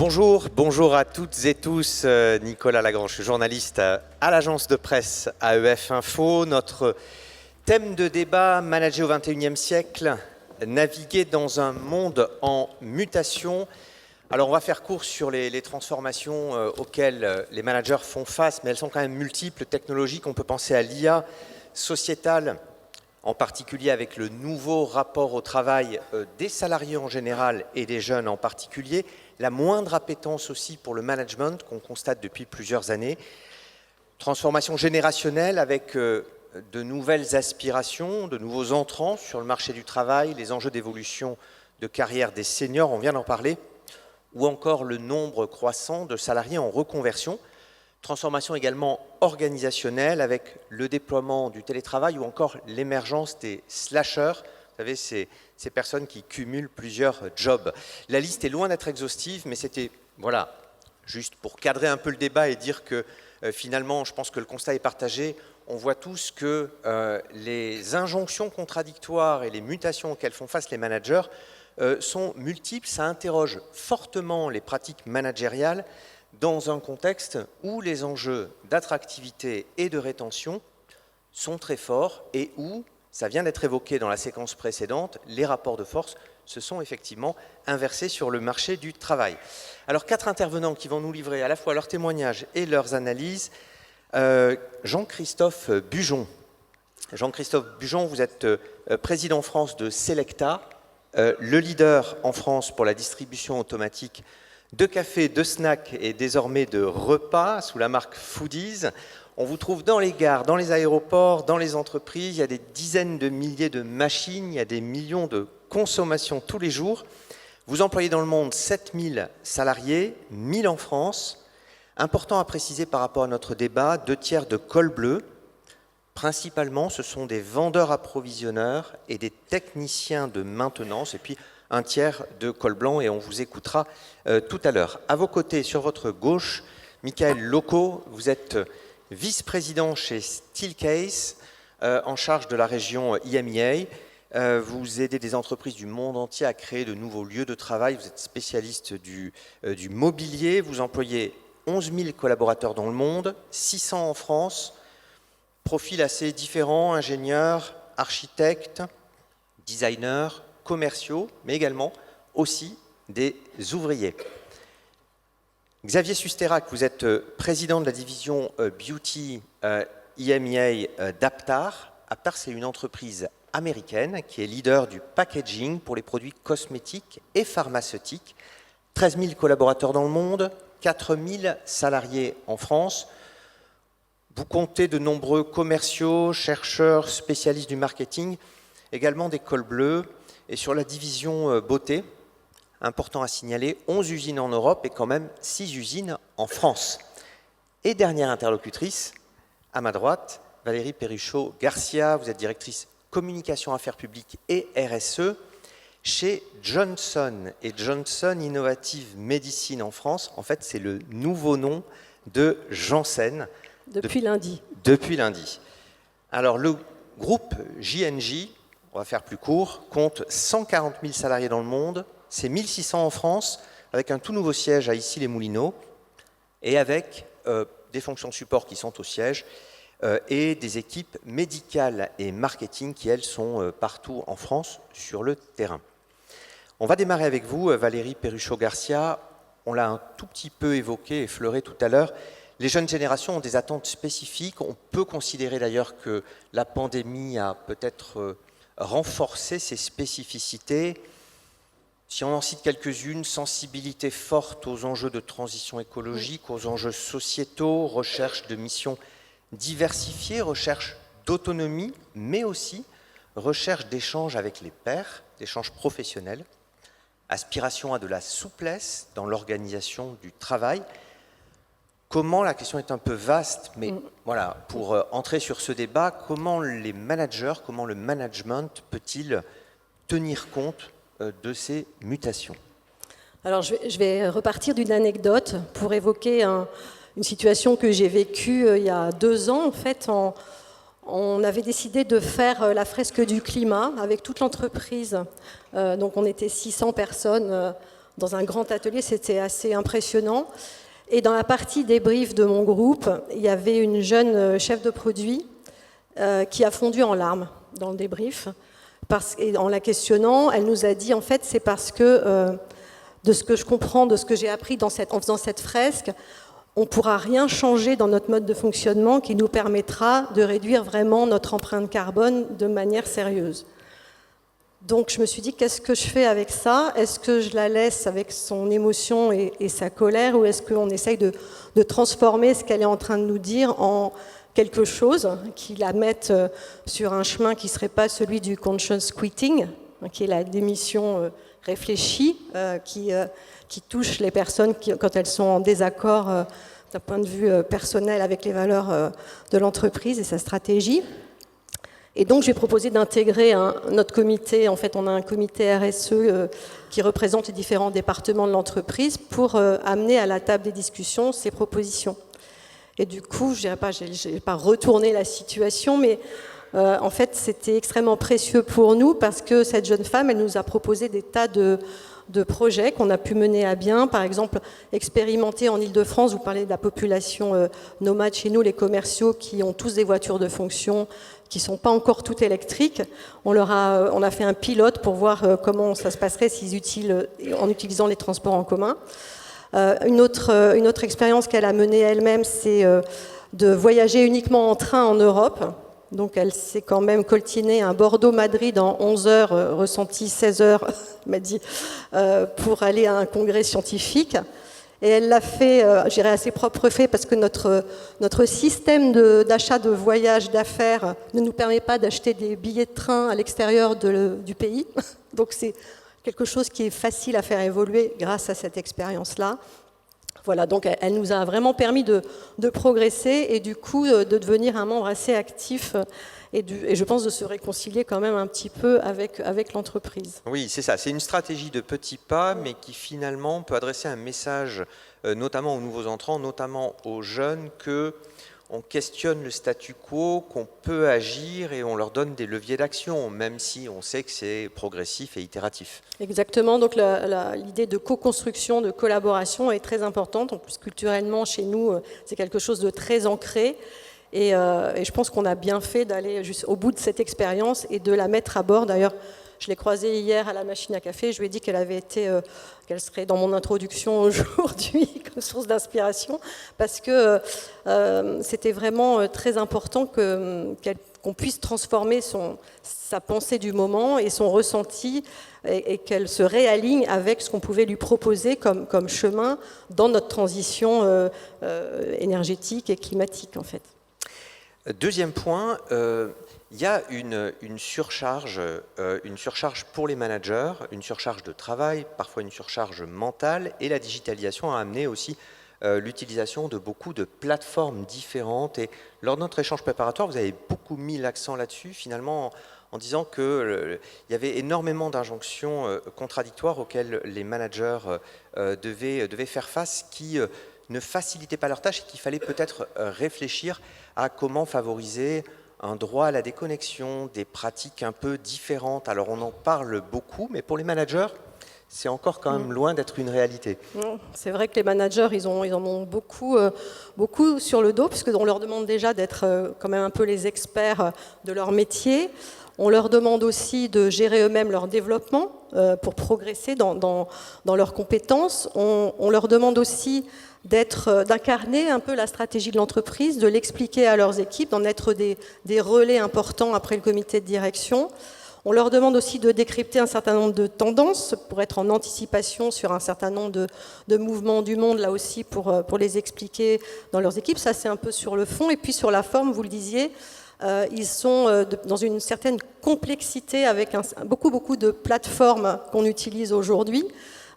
Bonjour à toutes et tous. Nicolas Lagrange, je suis journaliste à l'agence de presse AEF Info. Notre thème de débat, manager au XXIe siècle, naviguer dans un monde en mutation. Alors on va faire court sur les transformations auxquelles les managers font face, mais elles sont quand même multiples, technologiques. On peut penser à l'IA sociétale, en particulier avec le nouveau rapport au travail des salariés en général et des jeunes en particulier, la moindre appétence aussi pour le management qu'on constate depuis plusieurs années, transformation générationnelle avec de nouvelles aspirations, de nouveaux entrants sur le marché du travail, les enjeux d'évolution de carrière des seniors, on vient d'en parler, ou encore le nombre croissant de salariés en reconversion. Transformation également organisationnelle avec le déploiement du télétravail ou encore l'émergence des slashers. Vous savez, ces personnes qui cumulent plusieurs jobs. La liste est loin d'être exhaustive, mais c'était, voilà, juste pour cadrer un peu le débat et dire que finalement, je pense que le constat est partagé. On voit tous que les injonctions contradictoires et les mutations auxquelles font face les managers sont multiples. Ça interroge fortement les pratiques managériales dans un contexte où les enjeux d'attractivité et de rétention sont très forts et où, ça vient d'être évoqué dans la séquence précédente, les rapports de force se sont effectivement inversés sur le marché du travail. Alors, 4 intervenants qui vont nous livrer à la fois leurs témoignages et leurs analyses. Jean-Christophe Bujon. Jean-Christophe Bujon, vous êtes président France de Selecta, le leader en France pour la distribution automatique de café, de snacks et désormais de repas sous la marque Foodies. On vous trouve dans les gares, dans les aéroports, dans les entreprises. Il y a des dizaines de milliers de machines, il y a des millions de consommations tous les jours. Vous employez dans le monde 7000 salariés, 1000 en France. Important à préciser par rapport à notre débat, 2/3 de col bleu. Principalement, ce sont des vendeurs-approvisionneurs et des techniciens de maintenance. Et puis, 1/3 de col blanc et on vous écoutera tout à l'heure. À vos côtés, sur votre gauche, Michael Loco, vous êtes vice-président chez Steelcase, en charge de la région IMEA. Vous aidez des entreprises du monde entier à créer de nouveaux lieux de travail. Vous êtes spécialiste du mobilier. Vous employez 11 000 collaborateurs dans le monde, 600 en France. Profils assez différents, ingénieurs, architectes, designers, commerciaux, mais également aussi des ouvriers. Xavier Susterac, vous êtes président de la division Beauty IMEA d'Aptar. Aptar, c'est une entreprise américaine qui est leader du packaging pour les produits cosmétiques et pharmaceutiques. 13 000 collaborateurs dans le monde, 4 000 salariés en France. Vous comptez de nombreux commerciaux, chercheurs, spécialistes du marketing, également des cols bleus. Et sur la division beauté, important à signaler, 11 usines en Europe et quand même 6 usines en France. Et dernière interlocutrice, à ma droite, Valérie Perruchot-Garcia, vous êtes directrice communication affaires publiques et RSE chez Johnson & Johnson Innovative Medicine en France. En fait, c'est le nouveau nom de Janssen. Depuis lundi. Depuis lundi. Alors, le groupe J&J, on va faire plus court, compte 140 000 salariés dans le monde, c'est 1600 en France, avec un tout nouveau siège à Issy-les-Moulineaux, et avec des fonctions de support qui sont au siège, et des équipes médicales et marketing qui, elles, sont partout en France sur le terrain. On va démarrer avec vous, Valérie Perruchot-Garcia. On l'a un tout petit peu évoqué, effleuré tout à l'heure. Les jeunes générations ont des attentes spécifiques. On peut considérer d'ailleurs que la pandémie a peut-être renforcer ces spécificités. Si on en cite quelques-unes, sensibilité forte aux enjeux de transition écologique, aux enjeux sociétaux, recherche de missions diversifiées, recherche d'autonomie, mais aussi recherche d'échanges avec les pairs, d'échanges professionnels, aspiration à de la souplesse dans l'organisation du travail. Comment, la question est un peu vaste, mais voilà, pour entrer sur ce débat, comment les managers, comment le management peut-il tenir compte de ces mutations? Alors, je vais repartir d'une anecdote pour évoquer une situation que j'ai vécue il y a 2 ans. En fait, on avait décidé de faire la fresque du climat avec toute l'entreprise. Donc, on était 600 personnes dans un grand atelier, c'était assez impressionnant. Et dans la partie débrief de mon groupe, il y avait une jeune chef de produit qui a fondu en larmes dans le débrief. Et en la questionnant, elle nous a dit, en fait, c'est parce que, de ce que je comprends, de ce que j'ai appris en faisant cette fresque, on ne pourra rien changer dans notre mode de fonctionnement qui nous permettra de réduire vraiment notre empreinte carbone de manière sérieuse. Donc je me suis dit, qu'est-ce que je fais avec ça? Est-ce que je la laisse avec son émotion et sa colère, ou est-ce qu'on essaye de transformer ce qu'elle est en train de nous dire en quelque chose qui la mette sur un chemin qui ne serait pas celui du conscious quitting, qui est la démission réfléchie, qui touche les personnes quand elles sont en désaccord d'un point de vue personnel avec les valeurs de l'entreprise et sa stratégie. Et donc j'ai proposé d'intégrer notre comité. En fait, on a un comité RSE qui représente les différents départements de l'entreprise pour amener à la table des discussions ces propositions. Et du coup, je n'ai pas retourné la situation, mais en fait, c'était extrêmement précieux pour nous parce que cette jeune femme, elle nous a proposé des tas de projets qu'on a pu mener à bien. Par exemple, expérimenter en Île-de-France, vous parlez de la population nomade chez nous, les commerciaux qui ont tous des voitures de fonction, qui ne sont pas encore toutes électriques. On a fait un pilote pour voir comment ça se passerait en utilisant les transports en commun. Une autre expérience qu'elle a menée elle-même, c'est de voyager uniquement en train en Europe. Donc elle s'est quand même coltinée un Bordeaux-Madrid en 11 heures, ressenti 16 heures, m'a dit, pour aller à un congrès scientifique. Et elle l'a fait, je dirais, à ses propres faits, parce que notre système d'achat de voyage d'affaires ne nous permet pas d'acheter des billets de train à l'extérieur du pays. Donc c'est quelque chose qui est facile à faire évoluer grâce à cette expérience-là. Voilà, donc elle nous a vraiment permis de progresser et du coup de devenir un membre assez actif et je pense de se réconcilier quand même un petit peu avec l'entreprise. Oui, c'est ça, c'est une stratégie de petits pas, mais qui finalement peut adresser un message notamment aux nouveaux entrants, notamment aux jeunes, qu'on questionne le statu quo, qu'on peut agir et on leur donne des leviers d'action, même si on sait que c'est progressif et itératif. Exactement, donc l'idée de co-construction, de collaboration est très importante. En plus, culturellement, chez nous, c'est quelque chose de très ancré. Et je pense qu'on a bien fait d'aller au bout de cette expérience et de la mettre à bord. D'ailleurs, je l'ai croisée hier à la machine à café. Je lui ai dit qu'elle serait dans mon introduction aujourd'hui comme source d'inspiration, parce que c'était vraiment très important qu'on puisse transformer sa pensée du moment et son ressenti, et qu'elle se réaligne avec ce qu'on pouvait lui proposer comme chemin dans notre transition énergétique et climatique, en fait. Deuxième point, il y a une surcharge pour les managers, une surcharge de travail, parfois une surcharge mentale, et la digitalisation a amené aussi l'utilisation de beaucoup de plateformes différentes. Et lors de notre échange préparatoire, vous avez beaucoup mis l'accent là-dessus, finalement, en disant qu'il y avait énormément d'injonctions contradictoires auxquelles les managers devaient faire face, qui ne facilitaient pas leur tâche et qu'il fallait peut-être réfléchir à comment favoriser un droit à la déconnexion, des pratiques un peu différentes. Alors on en parle beaucoup, mais pour les managers, c'est encore quand même loin d'être une réalité. C'est vrai que les managers, ils en ont beaucoup sur le dos, puisqu'on leur demande déjà d'être quand même un peu les experts de leur métier. On leur demande aussi de gérer eux-mêmes leur développement pour progresser dans leurs compétences. On leur demande aussi d'incarner un peu la stratégie de l'entreprise, de l'expliquer à leurs équipes, d'en être des relais importants après le comité de direction. On leur demande aussi de décrypter un certain nombre de tendances pour être en anticipation sur un certain nombre de mouvements du monde, là aussi, pour les expliquer dans leurs équipes. Ça, c'est un peu sur le fond. Et puis sur la forme, vous le disiez, ils sont dans une certaine complexité avec beaucoup de plateformes qu'on utilise aujourd'hui.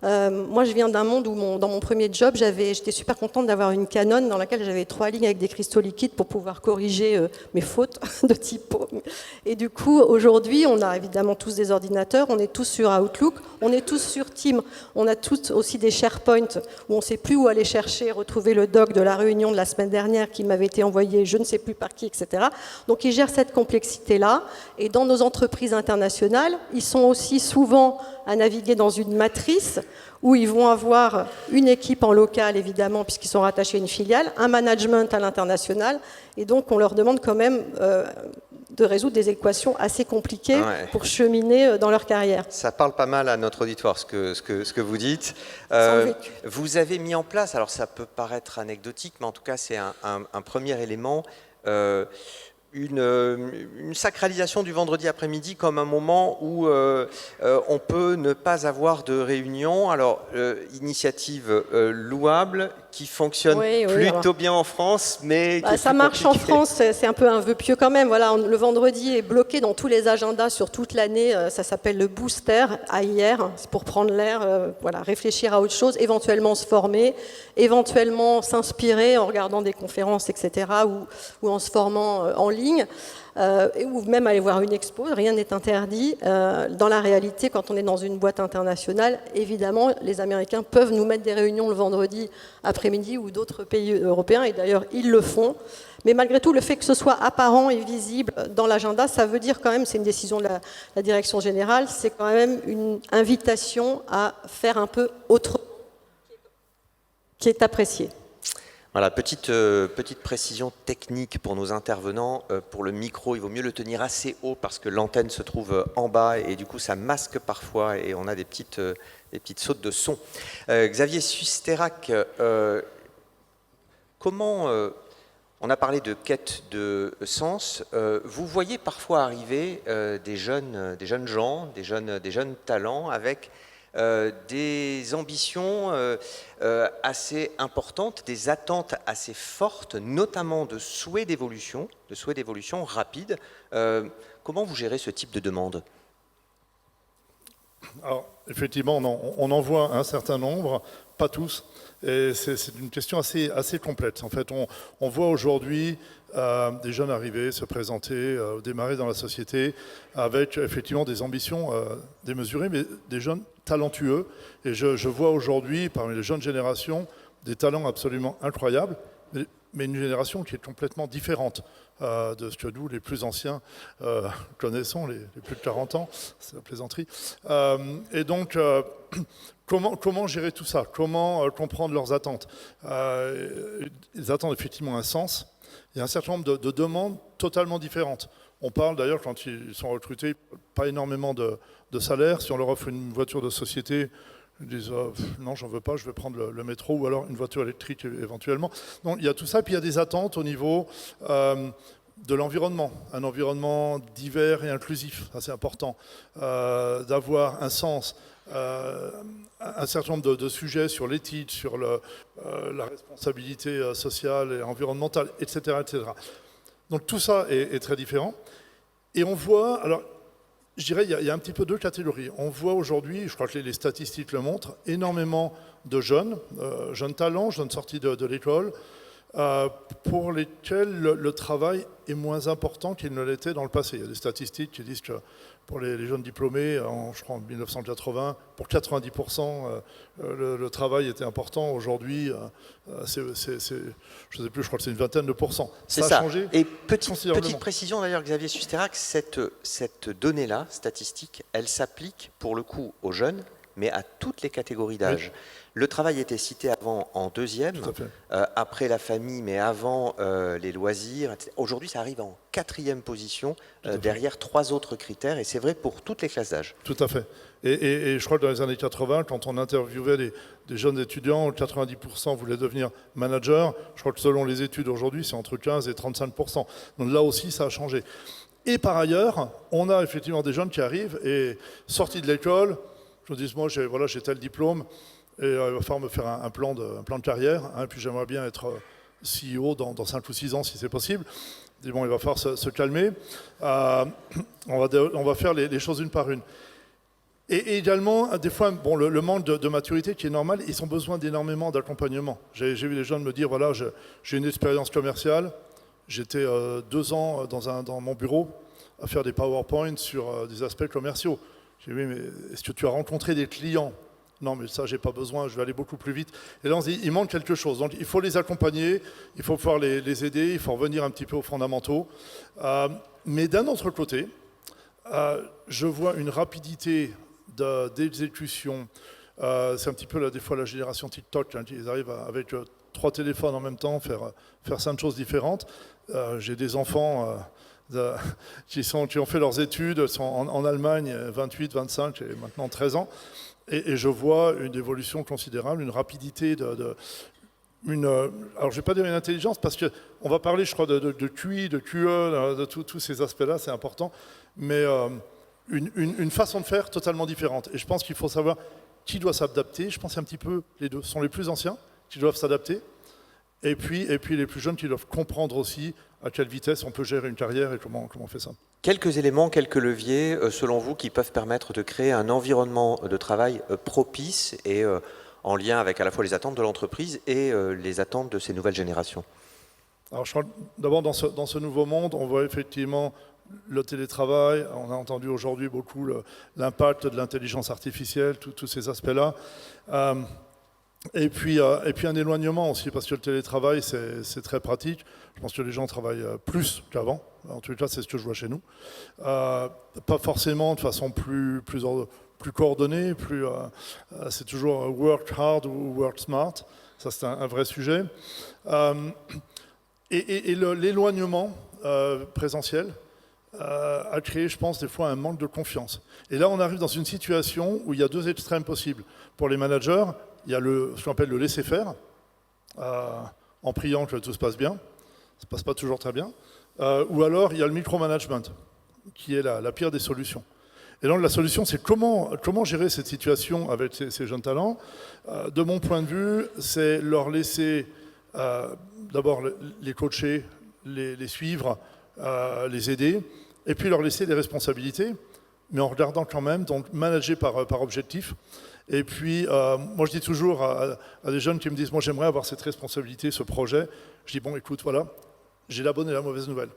Moi, je viens d'un monde où, dans mon premier job, j'étais super contente d'avoir une Canon dans laquelle j'avais 3 lignes avec des cristaux liquides pour pouvoir corriger mes fautes de typo. Et du coup, aujourd'hui, on a évidemment tous des ordinateurs, on est tous sur Outlook, on est tous sur Teams, on a tous aussi des SharePoint où on ne sait plus où aller chercher, retrouver le doc de la réunion de la semaine dernière qui m'avait été envoyé je ne sais plus par qui, etc. Donc, ils gèrent cette complexité-là. Et dans nos entreprises internationales, ils sont aussi souvent à naviguer dans une matrice où ils vont avoir une équipe en local, évidemment, puisqu'ils sont rattachés à une filiale, un management à l'international, et donc on leur demande quand même de résoudre des équations assez compliquées pour cheminer dans leur carrière. Ça parle pas mal à notre auditoire, ce que vous dites. Vous avez mis en place, alors ça peut paraître anecdotique, mais en tout cas c'est un premier élément, une sacralisation du vendredi après-midi comme un moment où on peut ne pas avoir de réunion. Alors, initiative louable, qui fonctionne plutôt bien en France, mais qui ça marche en France, c'est un peu un vœu pieux quand même. Voilà, le vendredi est bloqué dans tous les agendas sur toute l'année. Ça s'appelle le booster, AIR, c'est pour prendre l'air, voilà, réfléchir à autre chose, éventuellement se former, éventuellement s'inspirer en regardant des conférences, etc., ou en se formant en ligne. Ou même aller voir une expo, rien n'est interdit. Dans la réalité, quand on est dans une boîte internationale, évidemment, les Américains peuvent nous mettre des réunions le vendredi après-midi ou d'autres pays européens, et d'ailleurs, ils le font. Mais malgré tout, le fait que ce soit apparent et visible dans l'agenda, ça veut dire quand même, c'est une décision de la direction générale, c'est quand même une invitation à faire un peu autre, qui est appréciée. Voilà, petite précision technique pour nos intervenants. Pour le micro, il vaut mieux le tenir assez haut parce que l'antenne se trouve en bas et du coup ça masque parfois et on a des petites sautes de son. Xavier Susterrac, comment, on a parlé de quête de sens, vous voyez parfois arriver des jeunes gens, des jeunes talents avec des ambitions assez importantes, des attentes assez fortes, notamment de souhaits d'évolution rapide. Comment vous gérez ce type de demande ? Alors, effectivement, on en voit un certain nombre, pas tous, et c'est une question assez complète. En fait, on voit aujourd'hui des jeunes arriver, se présenter, démarrer dans la société avec effectivement des ambitions démesurées, mais des jeunes talentueux. Et je vois aujourd'hui, parmi les jeunes générations, des talents absolument incroyables, mais une génération qui est complètement différente de ce que nous, les plus anciens, connaissons, les plus de 40 ans, c'est la plaisanterie. Et donc, comment gérer tout ça ? Comment comprendre leurs attentes ? Ils attendent effectivement un sens. Il y a un certain nombre de demandes totalement différentes. On parle d'ailleurs, quand ils sont recrutés, pas énormément de salaire. Si on leur offre une voiture de société, ils disent non, j'en veux pas, je vais prendre le métro ou alors une voiture électrique éventuellement. Donc il y a tout ça, puis il y a des attentes au niveau de l'environnement, un environnement divers et inclusif, ça c'est important, d'avoir un sens, un certain nombre de sujets sur l'éthique, sur la responsabilité sociale et environnementale, etc., etc. Donc tout ça est très différent. Et on voit, alors je dirais, il y a un petit peu deux catégories. On voit aujourd'hui, je crois que les statistiques le montrent, énormément de jeunes talents, jeunes sortis de l'école, pour lesquels le travail est moins important qu'il ne l'était dans le passé. Il y a des statistiques qui disent que pour les jeunes diplômés, je crois en 1980, pour 90%, le travail était important. Aujourd'hui, je ne sais plus, je crois que c'est une vingtaine de pourcents. Ça a changé. Et petite précision d'ailleurs, Xavier Susterrac, cette donnée-là, statistique, elle s'applique pour le coup aux jeunes, mais à toutes les catégories d'âge. Oui. Le travail était cité avant en deuxième, après la famille, mais avant les loisirs, etc. Aujourd'hui, ça arrive en quatrième position, derrière trois autres critères, et c'est vrai pour toutes les classes d'âge. Tout à fait. Et je crois que dans les années 80, quand on interviewait des jeunes étudiants, 90% voulaient devenir manager. Je crois que selon les études aujourd'hui, c'est entre 15 et 35%. Donc là aussi, ça a changé. Et par ailleurs, on a effectivement des jeunes qui arrivent et sortis de l'école, je me dis, moi, j'ai tel diplôme, et il va falloir me faire un plan de carrière, hein, puis j'aimerais bien être CEO dans 5 ou 6 ans si c'est possible. Je dis, bon, il va falloir se calmer, on va faire les choses une par une. Et également, des fois, bon, le manque de maturité qui est normal, ils ont besoin d'énormément d'accompagnement. J'ai vu les jeunes me dire, voilà, j'ai une expérience commerciale, j'étais 2 ans dans mon bureau à faire des PowerPoints sur des aspects commerciaux. J'ai dit, oui, mais est-ce que tu as rencontré des clients ? Non, mais ça, j'ai pas besoin, je vais aller beaucoup plus vite. Et là, on se dit, il manque quelque chose. Donc, il faut les accompagner, il faut pouvoir les aider, il faut revenir un petit peu aux fondamentaux. Mais d'un autre côté, je vois une rapidité d'exécution, C'est un petit peu des fois la génération TikTok, hein, ils arrivent avec 3 téléphones en même temps, faire 5 choses différentes. J'ai des enfants qui ont fait leurs études, sont en Allemagne, 28, 25 et maintenant 13 ans. Et je vois une évolution considérable, une rapidité alors je ne vais pas dire une intelligence, parce qu'on va parler, je crois, de QI, de QE, de tous ces aspects-là, c'est important, mais une façon de faire totalement différente. Et je pense qu'il faut savoir qui doit s'adapter. Je pense un petit peu les deux. Ce sont les plus anciens qui doivent s'adapter, et puis les plus jeunes qui doivent comprendre aussi à quelle vitesse on peut gérer une carrière et comment on fait ça. Quelques éléments, quelques leviers, selon vous, qui peuvent permettre de créer un environnement de travail propice et en lien avec à la fois les attentes de l'entreprise et les attentes de ces nouvelles générations. Alors, je crois d'abord, dans ce nouveau monde, on voit effectivement le télétravail. On a entendu aujourd'hui beaucoup l'impact de l'intelligence artificielle, tous ces aspects-là. Et puis un éloignement aussi, parce que le télétravail, c'est très pratique. Je pense que les gens travaillent plus qu'avant. En tout cas, c'est ce que je vois chez nous. Pas forcément de façon plus coordonnée. C'est toujours work hard ou work smart. Ça, c'est un vrai sujet. Et l'éloignement présentiel a créé, je pense, des fois un manque de confiance. Et là, on arrive dans une situation où il y a 2 extrêmes possibles. Pour les managers, il y a ce qu'on appelle le laisser-faire, en priant que tout se passe bien. Ça ne se passe pas toujours très bien. Ou alors, il y a le micromanagement, qui est la pire des solutions. Et donc, la solution, c'est comment gérer cette situation avec ces jeunes talents. De mon point de vue, c'est leur laisser, d'abord, les coacher, les suivre, les aider, et puis leur laisser des responsabilités, mais en regardant quand même, donc manager par objectif. Et puis, moi je dis toujours à des jeunes qui me disent « moi j'aimerais avoir cette responsabilité, ce projet », je dis « bon écoute, voilà, j'ai la bonne et la mauvaise nouvelle.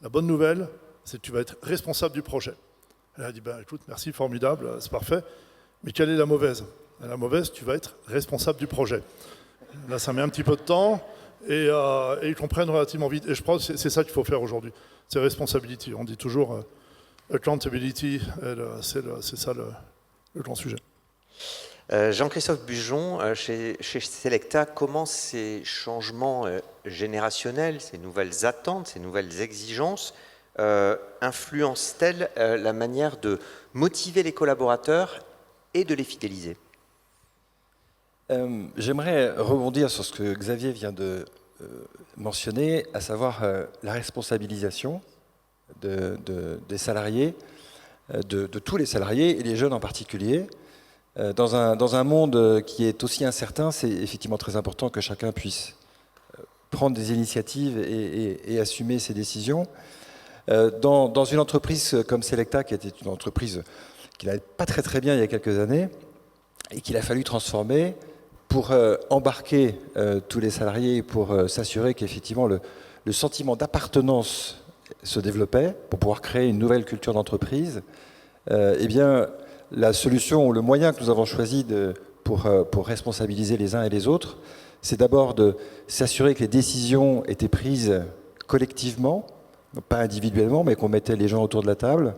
La bonne nouvelle, c'est que tu vas être responsable du projet. » Elle a dit ben, « écoute, merci, formidable, c'est parfait, mais quelle est la mauvaise ?» La mauvaise, tu vas être responsable du projet. Là, ça met un petit peu de temps, et ils comprennent relativement vite. Et je pense que c'est ça qu'il faut faire aujourd'hui, c'est responsabilité. On dit toujours accountability, c'est ça le grand sujet. Jean-Christophe Bujon, chez Selecta, comment ces changements générationnels, ces nouvelles attentes, ces nouvelles exigences influencent-elles la manière de motiver les collaborateurs et de les fidéliser ? J'aimerais rebondir sur ce que Xavier vient de mentionner, à savoir la responsabilisation des salariés, de tous les salariés et les jeunes en particulier. Dans un monde qui est aussi incertain, c'est effectivement très important que chacun puisse prendre des initiatives et assumer ses décisions. Dans une entreprise comme Selecta, qui était une entreprise qui n'allait pas très bien il y a quelques années, et qu'il a fallu transformer pour embarquer tous les salariés, pour s'assurer qu'effectivement le sentiment d'appartenance se développait, pour pouvoir créer une nouvelle culture d'entreprise, eh bien, la solution ou le moyen que nous avons choisi pour responsabiliser les uns et les autres, c'est d'abord de s'assurer que les décisions étaient prises collectivement, pas individuellement, mais qu'on mettait les gens autour de la table,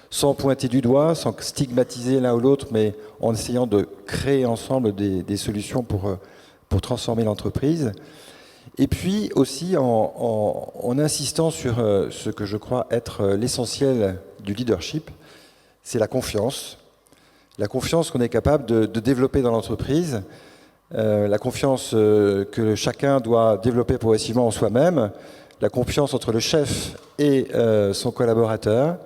sans pointer du doigt, sans stigmatiser l'un ou l'autre, mais en essayant de créer ensemble des solutions pour transformer l'entreprise. Et puis aussi en insistant sur ce que je crois être l'essentiel du leadership, c'est la confiance. La confiance qu'on est capable de développer dans l'entreprise, la confiance que chacun doit développer progressivement en soi-même, la confiance entre le chef et son collaborateur,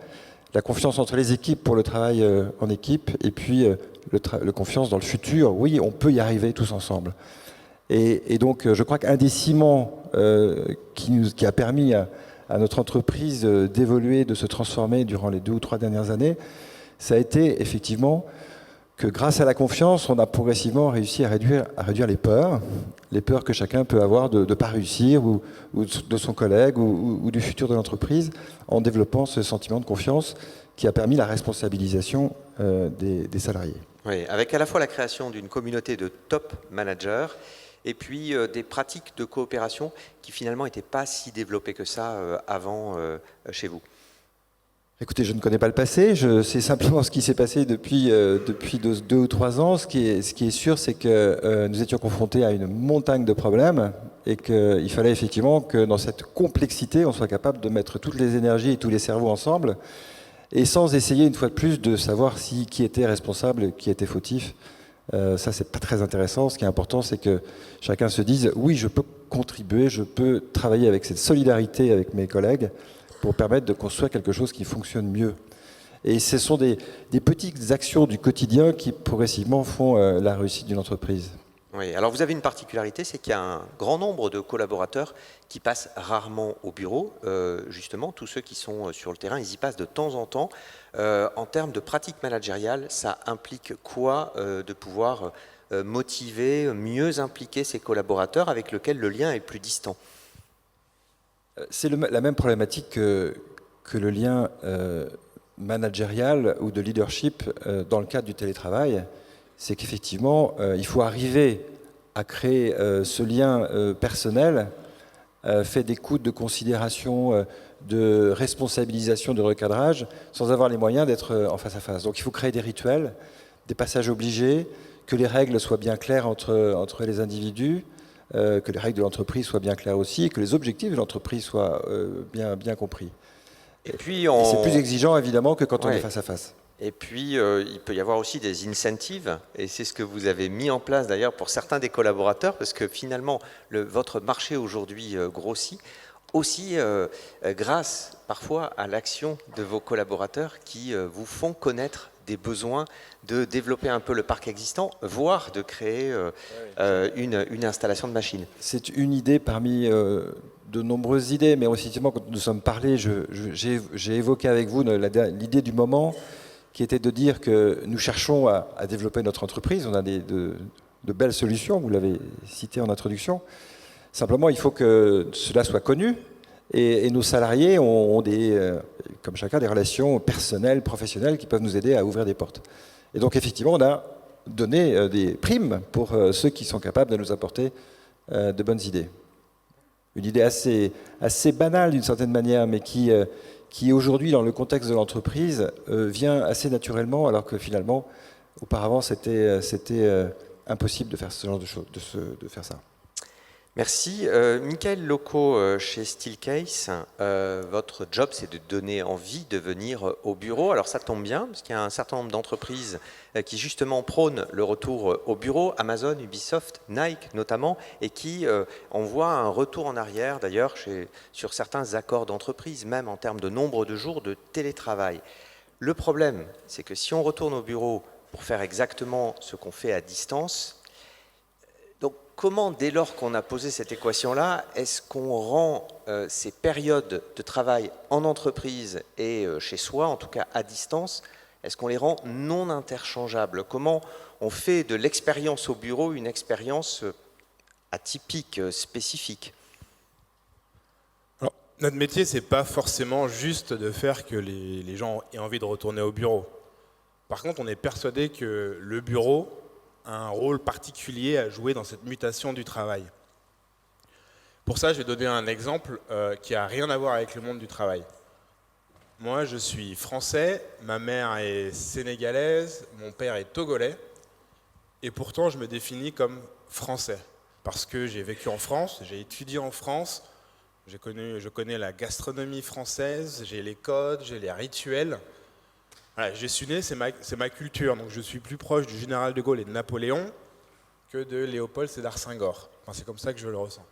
la confiance entre les équipes pour le travail en équipe, et puis la confiance dans le futur. Oui, on peut y arriver tous ensemble. Et donc, je crois qu'un des ciments qui a permis à notre entreprise d'évoluer, de se transformer durant les 2 ou 3 dernières années, ça a été effectivement que grâce à la confiance, on a progressivement réussi à réduire les peurs que chacun peut avoir de ne pas réussir, ou de son collègue, ou du futur de l'entreprise, en développant ce sentiment de confiance qui a permis la responsabilisation des salariés. Oui, avec à la fois la création d'une communauté de top managers, et puis des pratiques de coopération qui finalement n'étaient pas si développées que ça avant chez vous. Écoutez, je ne connais pas le passé, je sais simplement ce qui s'est passé depuis 2 ou 3 ans. Ce qui est sûr, c'est que nous étions confrontés à une montagne de problèmes et qu'il fallait effectivement que dans cette complexité, on soit capable de mettre toutes les énergies et tous les cerveaux ensemble et sans essayer une fois de plus de savoir qui était responsable, qui était fautif. Ça, c'est pas très intéressant. Ce qui est important, c'est que chacun se dise « oui, je peux contribuer, je peux travailler avec cette solidarité avec mes collègues » pour permettre de construire quelque chose qui fonctionne mieux. Et ce sont des petites actions du quotidien qui progressivement font la réussite d'une entreprise. Oui, alors vous avez une particularité, c'est qu'il y a un grand nombre de collaborateurs qui passent rarement au bureau. Justement, tous ceux qui sont sur le terrain, ils y passent de temps en temps. En termes de pratique managériale, ça implique quoi de pouvoir motiver, mieux impliquer ces collaborateurs avec lesquels le lien est plus distant? C'est la même problématique que le lien managérial ou de leadership dans le cadre du télétravail. C'est qu'effectivement, il faut arriver à créer ce lien personnel, fait d'écoute, de considération, de responsabilisation, de recadrage, sans avoir les moyens d'être en face à face. Donc il faut créer des rituels, des passages obligés, que les règles soient bien claires entre les individus, que les règles de l'entreprise soient bien claires aussi, et que les objectifs de l'entreprise soient bien compris. Et puis, et c'est plus exigeant évidemment que quand on est face à face. Et puis, il peut y avoir aussi des incentives, et c'est ce que vous avez mis en place d'ailleurs pour certains des collaborateurs, parce que finalement, votre marché aujourd'hui grossit, aussi grâce parfois à l'action de vos collaborateurs qui vous font connaître des besoins de développer un peu le parc existant, voire de créer une installation de machines. C'est une idée parmi de nombreuses idées, mais effectivement, quand nous sommes parlé, j'ai évoqué avec vous l'idée du moment, qui était de dire que nous cherchons à développer notre entreprise. On a de belles solutions, vous l'avez cité en introduction. Simplement, il faut que cela soit connu. Et nos salariés ont comme chacun, des relations personnelles, professionnelles qui peuvent nous aider à ouvrir des portes. Et donc, effectivement, on a donné des primes pour ceux qui sont capables de nous apporter de bonnes idées. Une idée assez banale d'une certaine manière, mais qui aujourd'hui, dans le contexte de l'entreprise, vient assez naturellement, alors que finalement, auparavant, c'était impossible de faire ce genre de choses, de faire ça. Merci. Michael Loco, chez Steelcase, votre job, c'est de donner envie de venir au bureau. Alors ça tombe bien, parce qu'il y a un certain nombre d'entreprises qui justement prônent le retour au bureau, Amazon, Ubisoft, Nike notamment, et qui envoient un retour en arrière, d'ailleurs, sur certains accords d'entreprise, même en termes de nombre de jours de télétravail. Le problème, c'est que si on retourne au bureau pour faire exactement ce qu'on fait à distance, comment, dès lors qu'on a posé cette équation-là, est-ce qu'on rend ces périodes de travail en entreprise et chez soi, en tout cas à distance, est-ce qu'on les rend non interchangeables? Comment on fait de l'expérience au bureau une expérience atypique, spécifique? Alors, notre métier, c'est pas forcément juste de faire que les gens aient envie de retourner au bureau. Par contre, on est persuadé que le bureau un rôle particulier à jouer dans cette mutation du travail. Pour ça, je vais donner un exemple qui n'a rien à voir avec le monde du travail. Moi, je suis français, ma mère est sénégalaise, mon père est togolais, et pourtant je me définis comme français, parce que j'ai vécu en France, j'ai étudié en France, je connais la gastronomie française, j'ai les codes, j'ai les rituels. Voilà, je suis né, c'est ma culture, donc je suis plus proche du général de Gaulle et de Napoléon que de Léopold Sédar Senghor. Enfin, c'est comme ça que je le ressens.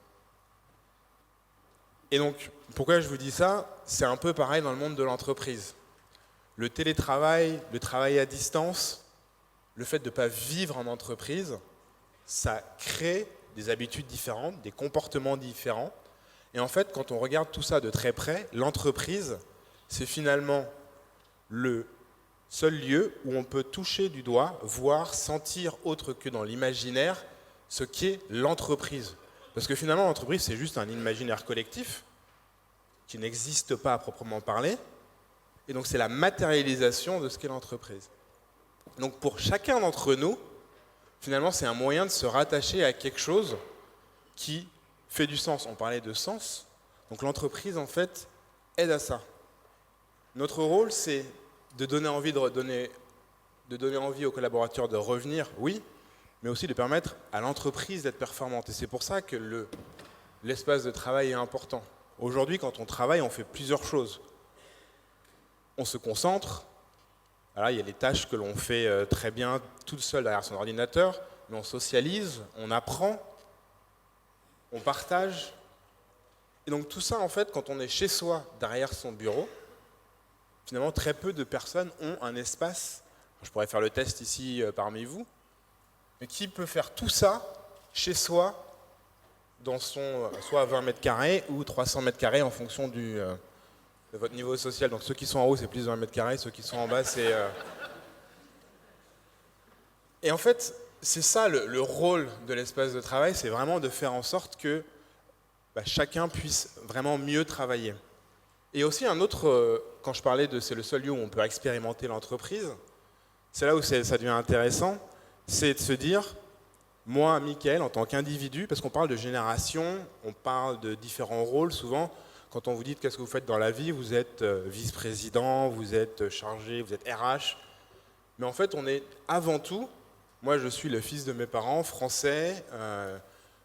Et donc, pourquoi je vous dis ça? C'est un peu pareil dans le monde de l'entreprise. Le télétravail, le travail à distance, le fait de ne pas vivre en entreprise, ça crée des habitudes différentes, des comportements différents. Et en fait, quand on regarde tout ça de très près, l'entreprise, c'est finalement le seul lieu où on peut toucher du doigt, voir, sentir autre que dans l'imaginaire ce qu'est l'entreprise. Parce que finalement, l'entreprise, c'est juste un imaginaire collectif qui n'existe pas à proprement parler. Et donc, c'est la matérialisation de ce qu'est l'entreprise. Donc, pour chacun d'entre nous, finalement, c'est un moyen de se rattacher à quelque chose qui fait du sens. On parlait de sens. Donc, l'entreprise, en fait, aide à ça. Notre rôle, c'est de donner envie aux collaborateurs de revenir, oui, mais aussi de permettre à l'entreprise d'être performante. Et c'est pour ça que l'espace de travail est important. Aujourd'hui, quand on travaille, on fait plusieurs choses. On se concentre. Voilà, il y a les tâches que l'on fait très bien toute seule derrière son ordinateur, mais on socialise, on apprend, on partage. Et donc tout ça, en fait, quand on est chez soi, derrière son bureau, finalement, très peu de personnes ont un espace, je pourrais faire le test ici parmi vous, mais qui peut faire tout ça chez soi, dans soit 20 mètres carrés ou 300 mètres carrés en fonction de votre niveau social. Donc ceux qui sont en haut, c'est plus de 20 mètres carrés, ceux qui sont en bas, c'est... Et en fait, c'est ça le rôle de l'espace de travail, c'est vraiment de faire en sorte que chacun puisse vraiment mieux travailler. Et aussi un autre, quand je parlais de c'est le seul lieu où on peut expérimenter l'entreprise, c'est là où ça devient intéressant, c'est de se dire, moi, Mickaël, en tant qu'individu, parce qu'on parle de génération, on parle de différents rôles souvent, quand on vous dit qu'est-ce que vous faites dans la vie, vous êtes vice-président, vous êtes chargé, vous êtes RH, mais en fait on est avant tout, moi je suis le fils de mes parents, français,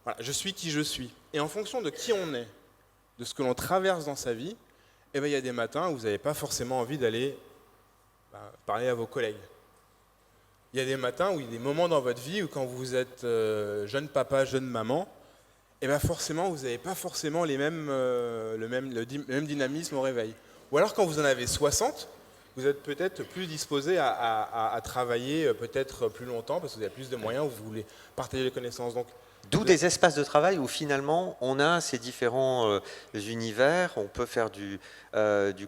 voilà, je suis qui je suis. Et en fonction de qui on est, de ce que l'on traverse dans sa vie, il y a des matins où vous n'avez pas forcément envie d'aller parler à vos collègues. Il y a des matins où il y a des moments dans votre vie où quand vous êtes jeune papa, jeune maman, forcément vous n'avez pas forcément le même dynamisme au réveil. Ou alors quand vous en avez 60, vous êtes peut-être plus disposé à travailler peut-être plus longtemps parce que vous avez plus de moyens, vous voulez partager les connaissances. Donc, D'où des espaces de travail où finalement on a ces différents univers, on peut faire du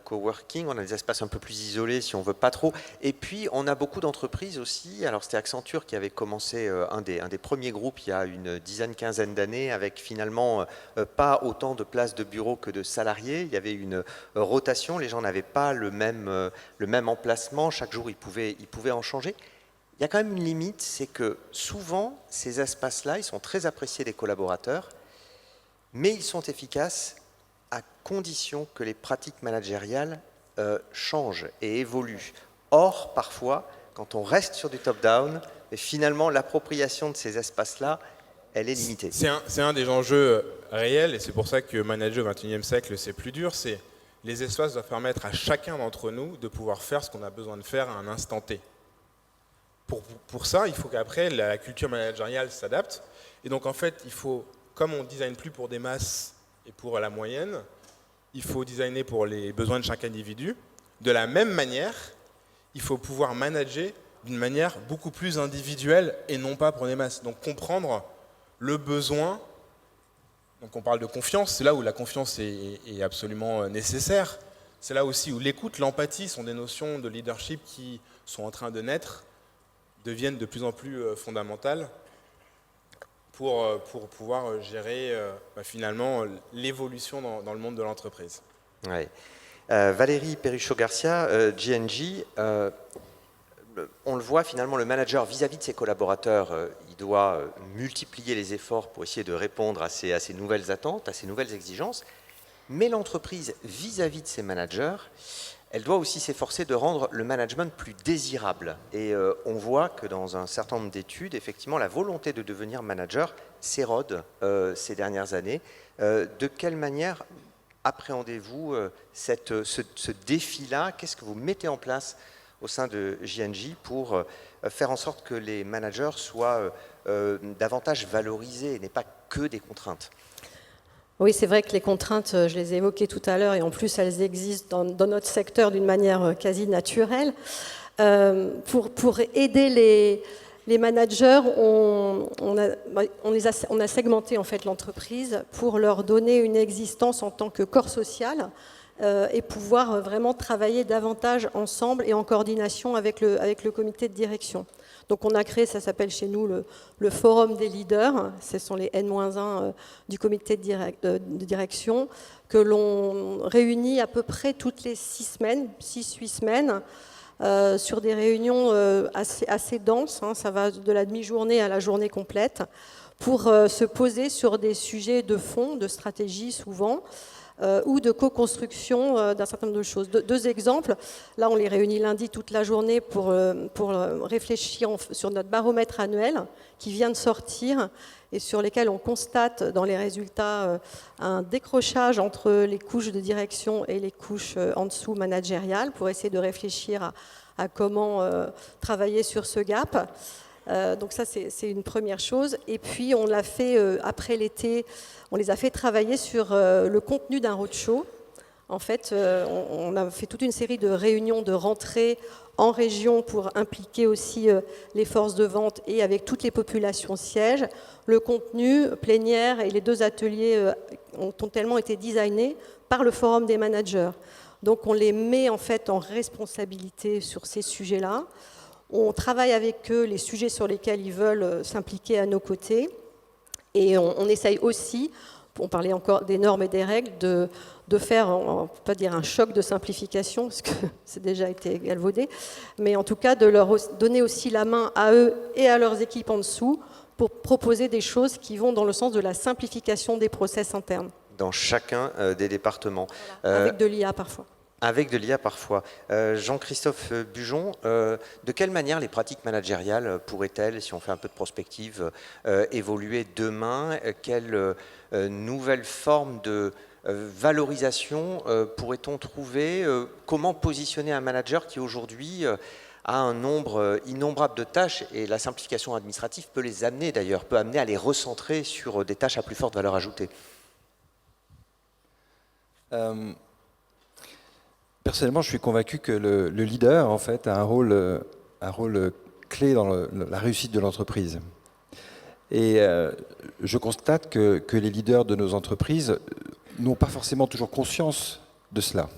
coworking, on a des espaces un peu plus isolés si on veut pas trop, et puis on a beaucoup d'entreprises aussi, alors c'était Accenture qui avait commencé un des premiers groupes il y a une quinzaine d'années avec finalement pas autant de places de bureau que de salariés, il y avait une rotation, les gens n'avaient pas le même emplacement, chaque jour ils pouvaient en changer. Il y a quand même une limite, c'est que souvent, ces espaces-là, ils sont très appréciés des collaborateurs, mais ils sont efficaces à condition que les pratiques managériales changent et évoluent. Or, parfois, quand on reste sur du top-down, finalement, l'appropriation de ces espaces-là, elle est limitée. C'est un des enjeux réels, et c'est pour ça que manager au XXIe siècle, c'est plus dur, c'est les espaces doivent permettre à chacun d'entre nous de pouvoir faire ce qu'on a besoin de faire à un instant T. Pour ça, il faut qu'après, la culture managériale s'adapte. Et donc, en fait, il faut, comme on ne design plus pour des masses et pour la moyenne, il faut designer pour les besoins de chaque individu. De la même manière, il faut pouvoir manager d'une manière beaucoup plus individuelle et non pas pour des masses. Donc, comprendre le besoin. Donc, on parle de confiance. C'est là où la confiance est absolument nécessaire. C'est là aussi où l'écoute, l'empathie sont des notions de leadership qui sont en train de naître, deviennent de plus en plus fondamentales pour pouvoir gérer finalement l'évolution dans le monde de l'entreprise. Ouais. Valérie Perruchot-Garcia, G&G, on le voit finalement, le manager vis-à-vis de ses collaborateurs, il doit multiplier les efforts pour essayer de répondre à ces nouvelles attentes, à ces nouvelles exigences, mais l'entreprise vis-à-vis de ses managers, elle doit aussi s'efforcer de rendre le management plus désirable. Et on voit que dans un certain nombre d'études, effectivement, la volonté de devenir manager s'érode ces dernières années. De quelle manière appréhendez-vous ce défi-là? Qu'est-ce que vous mettez en place au sein de J&J pour faire en sorte que les managers soient davantage valorisés et n'aient pas que des contraintes? Oui, c'est vrai que les contraintes, je les ai évoquées tout à l'heure, et en plus, elles existent dans notre secteur d'une manière quasi naturelle. Pour aider les managers, on a segmenté en fait l'entreprise pour leur donner une existence en tant que corps social et pouvoir vraiment travailler davantage ensemble et en coordination avec le comité de direction. Donc on a créé, ça s'appelle chez nous le forum des leaders, ce sont les N-1 du comité de direction, que l'on réunit à peu près toutes les 6-8 semaines, sur des réunions assez denses, hein, ça va de la demi-journée à la journée complète, pour se poser sur des sujets de fond, de stratégie souvent, ou de co-construction d'un certain nombre de choses. Deux exemples, là on les réunit lundi toute la journée pour réfléchir sur notre baromètre annuel qui vient de sortir et sur lesquels on constate dans les résultats un décrochage entre les couches de direction et les couches en dessous managériales pour essayer de réfléchir à comment travailler sur ce gap. Donc ça, c'est une première chose. Et puis, on l'a fait après l'été, on les a fait travailler sur le contenu d'un roadshow. En fait, on a fait toute une série de réunions de rentrée en région pour impliquer aussi les forces de vente et avec toutes les populations sièges. Le contenu plénière et les 2 ateliers ont tellement été designés par le Forum des managers. Donc, on les met en fait en responsabilité sur ces sujets-là. On travaille avec eux les sujets sur lesquels ils veulent s'impliquer à nos côtés. Et on essaye aussi, on parlait encore des normes et des règles, de faire, on ne peut pas dire un choc de simplification, parce que c'est déjà été galvaudé, mais en tout cas de leur donner aussi la main à eux et à leurs équipes en dessous pour proposer des choses qui vont dans le sens de la simplification des process internes. Dans chacun des départements. Voilà. Avec de l'IA parfois. Avec de l'IA parfois. Jean-Christophe Bujon, de quelle manière les pratiques managériales pourraient-elles, si on fait un peu de prospective, évoluer demain? Quelle nouvelle forme de valorisation pourrait-on trouver? Comment positionner un manager qui aujourd'hui a un nombre innombrable de tâches, et la simplification administrative peut les amener d'ailleurs, peut amener à les recentrer sur des tâches à plus forte valeur ajoutée? Personnellement, je suis convaincu que le leader, en fait, a un rôle clé dans la réussite de l'entreprise. Et je constate que les leaders de nos entreprises n'ont pas forcément toujours conscience de cela.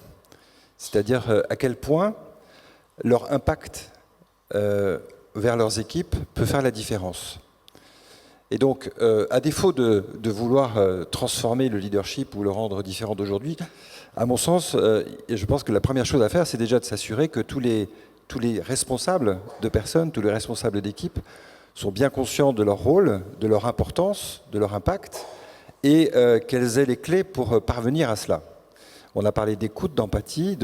C'est-à-dire à quel point leur impact vers leurs équipes peut faire la différence. Et donc, à défaut de vouloir transformer le leadership ou le rendre différent d'aujourd'hui, à mon sens, je pense que la première chose à faire, c'est déjà de s'assurer que tous les responsables de personnes, tous les responsables d'équipe sont bien conscients de leur rôle, de leur importance, de leur impact, et qu'elles aient les clés pour parvenir à cela. On a parlé d'écoute, d'empathie,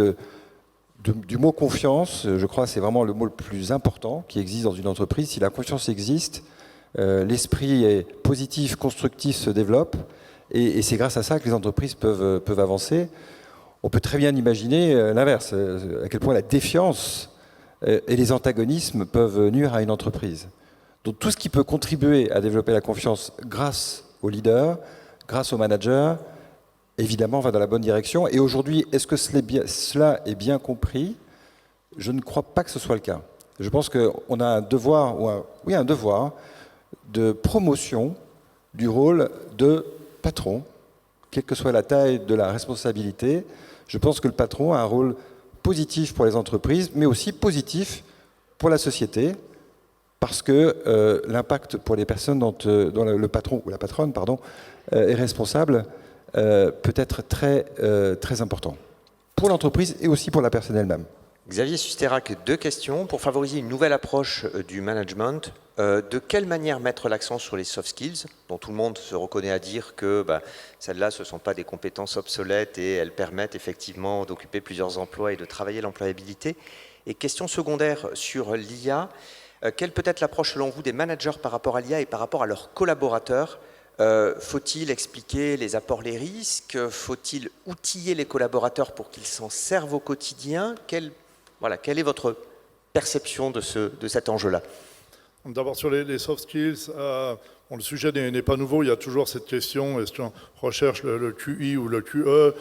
du mot confiance. Je crois que c'est vraiment le mot le plus important qui existe dans une entreprise. Si la confiance existe, l'esprit est positif, constructif, se développe, et c'est grâce à ça que les entreprises peuvent avancer. On peut très bien imaginer l'inverse, à quel point la défiance et les antagonismes peuvent nuire à une entreprise. Donc tout ce qui peut contribuer à développer la confiance grâce aux leaders, grâce aux managers, évidemment va dans la bonne direction. Et aujourd'hui, est-ce que cela est bien compris? Je ne crois pas que ce soit le cas. Je pense qu'on a un devoir, un devoir de promotion du rôle de patron, quelle que soit la taille de la responsabilité. Je pense que le patron a un rôle positif pour les entreprises, mais aussi positif pour la société, parce que l'impact pour les personnes dont le patron ou la patronne est responsable peut être très important pour l'entreprise et aussi pour la personne elle-même. Xavier Susterac, 2 questions. Pour favoriser une nouvelle approche du management, de quelle manière mettre l'accent sur les soft skills, dont tout le monde se reconnaît à dire que celles-là, ce ne sont pas des compétences obsolètes et elles permettent effectivement d'occuper plusieurs emplois et de travailler l'employabilité? Et question secondaire sur l'IA, quelle peut être l'approche selon vous des managers par rapport à l'IA et par rapport à leurs collaborateurs? Faut-il expliquer les apports, les risques? Faut-il outiller les collaborateurs pour qu'ils s'en servent au quotidien? Quelle est votre perception de cet enjeu-là? D'abord sur les soft skills, le sujet n'est pas nouveau, il y a toujours cette question, est-ce qu'on recherche le QI ou le QE?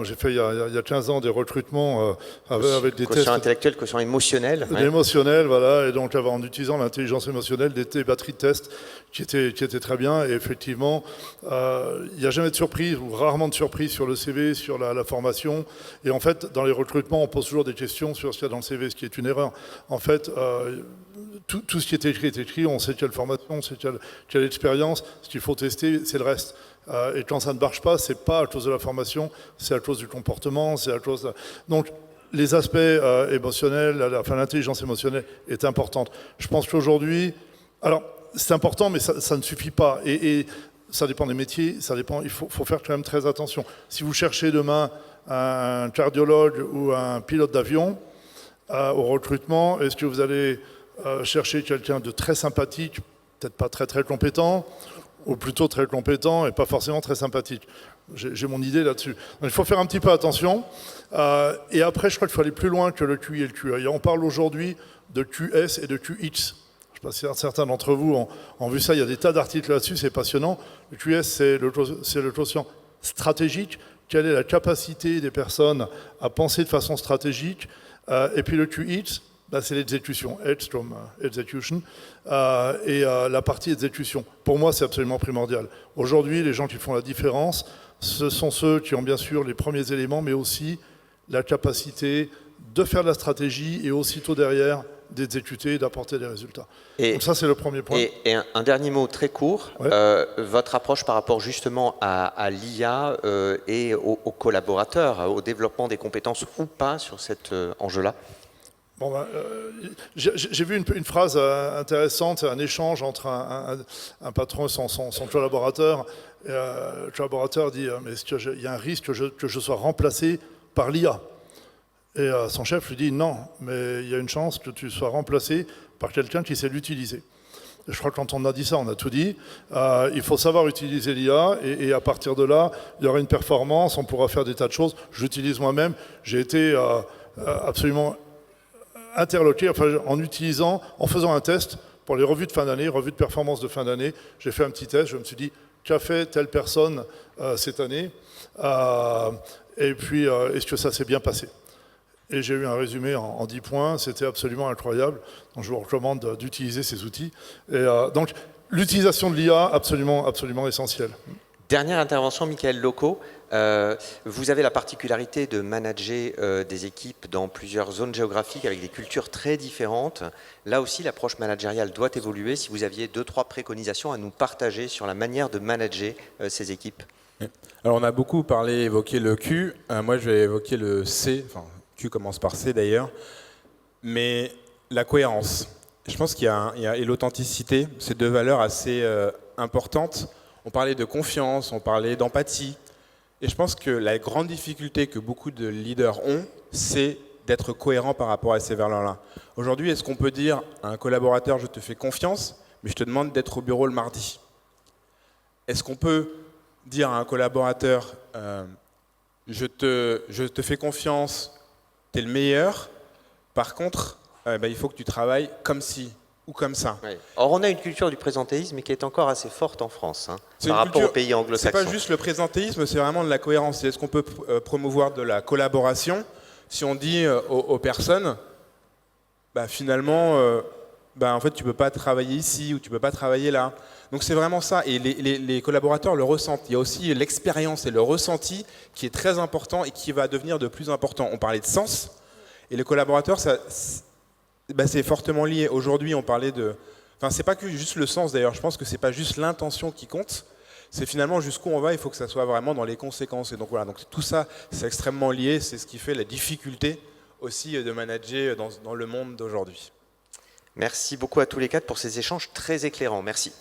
J'ai fait il y a 15 ans des recrutements avec des tests... Quotient intellectuel, quotient émotionnel. Émotionnel, voilà, et donc en utilisant l'intelligence émotionnelle, des batteries de tests qui étaient très bien, et effectivement, il n'y a jamais de surprise, ou rarement de surprise sur le CV, sur la formation, et en fait, dans les recrutements, on pose toujours des questions sur ce qu'il y a dans le CV, ce qui est une erreur. En fait, tout ce qui est écrit, on sait quelle formation, on sait quelle expérience, ce qu'il faut tester, c'est le reste. Et quand ça ne marche pas, c'est pas à cause de la formation, c'est à cause du comportement, c'est à cause de... Donc, les aspects émotionnels, l'intelligence émotionnelle est importante. Je pense qu'aujourd'hui, alors, c'est important, mais ça ne suffit pas. Et ça dépend des métiers, il faut faire quand même très attention. Si vous cherchez demain un cardiologue ou un pilote d'avion au recrutement, est-ce que vous allez chercher quelqu'un de très sympathique, peut-être pas très très compétent, ou plutôt très compétent et pas forcément très sympathique? J'ai mon idée là-dessus. Donc il faut faire un petit peu attention. Et après, je crois qu'il faut aller plus loin que le QI et le QA. On parle aujourd'hui de QS et de QX. Je ne sais pas si certains d'entre vous ont vu ça, il y a des tas d'articles là-dessus, c'est passionnant. Le QS, c'est le quotient stratégique. Quelle est la capacité des personnes à penser de façon stratégique? Et puis le QX, c'est l'exécution, H comme execution, et la partie exécution. Pour moi, c'est absolument primordial. Aujourd'hui, les gens qui font la différence, ce sont ceux qui ont bien sûr les premiers éléments, mais aussi la capacité de faire de la stratégie et aussitôt derrière d'exécuter et d'apporter des résultats. Donc ça, c'est le premier point. Et un dernier mot très court, ouais. Votre approche par rapport justement à l'IA et aux collaborateurs, au développement des compétences ou pas sur cet enjeu-là? Bon, j'ai vu une phrase intéressante, un échange entre un patron et son collaborateur. Le collaborateur dit « Mais est-ce qu'il y a un risque que je sois remplacé par l'IA ?» Et son chef lui dit « Non, mais il y a une chance que tu sois remplacé par quelqu'un qui sait l'utiliser. » Je crois que quand on a dit ça, on a tout dit. Il faut savoir utiliser l'IA et à partir de là, il y aura une performance, on pourra faire des tas de choses. J'utilise moi-même, j'ai été absolument interloqué en faisant un test pour les revues de fin d'année, revues de performance de fin d'année. J'ai fait un petit test, je me suis dit, qu'a fait telle personne cette année et puis, est-ce que ça s'est bien passé? Et j'ai eu un résumé en 10 points, c'était absolument incroyable. Donc je vous recommande d'utiliser ces outils. Et donc l'utilisation de l'IA, absolument, absolument essentielle. Dernière intervention, Michael Locaux. Vous avez la particularité de manager des équipes dans plusieurs zones géographiques avec des cultures très différentes. Là aussi, l'approche managériale doit évoluer. Si vous aviez 2-3 préconisations à nous partager sur la manière de manager ces équipes. Alors on a beaucoup évoqué le Q. Moi, je vais évoquer le C. Enfin, Q commence par C d'ailleurs. Mais la cohérence. Je pense qu'il y a et l'authenticité, ces deux valeurs assez importantes. On parlait de confiance, on parlait d'empathie. Et je pense que la grande difficulté que beaucoup de leaders ont, c'est d'être cohérent par rapport à ces valeurs-là. Aujourd'hui, est-ce qu'on peut dire à un collaborateur « je te fais confiance, mais je te demande d'être au bureau le mardi » Est-ce qu'on peut dire à un collaborateur « je te fais confiance, tu es le meilleur, par contre, il faut que tu travailles comme ci » ou comme ça. Oui. Or, on a une culture du présentéisme qui est encore assez forte en France, par rapport aux pays anglo-saxons. C'est pas juste le présentéisme, c'est vraiment de la cohérence. Est-ce qu'on peut promouvoir de la collaboration si on dit aux personnes, finalement, en fait, tu peux pas travailler ici ou tu peux pas travailler là. Donc c'est vraiment ça. Et les collaborateurs le ressentent. Il y a aussi l'expérience et le ressenti qui est très important et qui va devenir de plus important. On parlait de sens et les collaborateurs, c'est fortement lié. Aujourd'hui, on parlait de... Enfin, c'est pas que juste le sens, d'ailleurs. Je pense que c'est pas juste l'intention qui compte. C'est finalement jusqu'où on va. Il faut que ça soit vraiment dans les conséquences. Et donc voilà. Donc tout ça, c'est extrêmement lié. C'est ce qui fait la difficulté aussi de manager dans le monde d'aujourd'hui. Merci beaucoup à tous les quatre pour ces échanges très éclairants. Merci.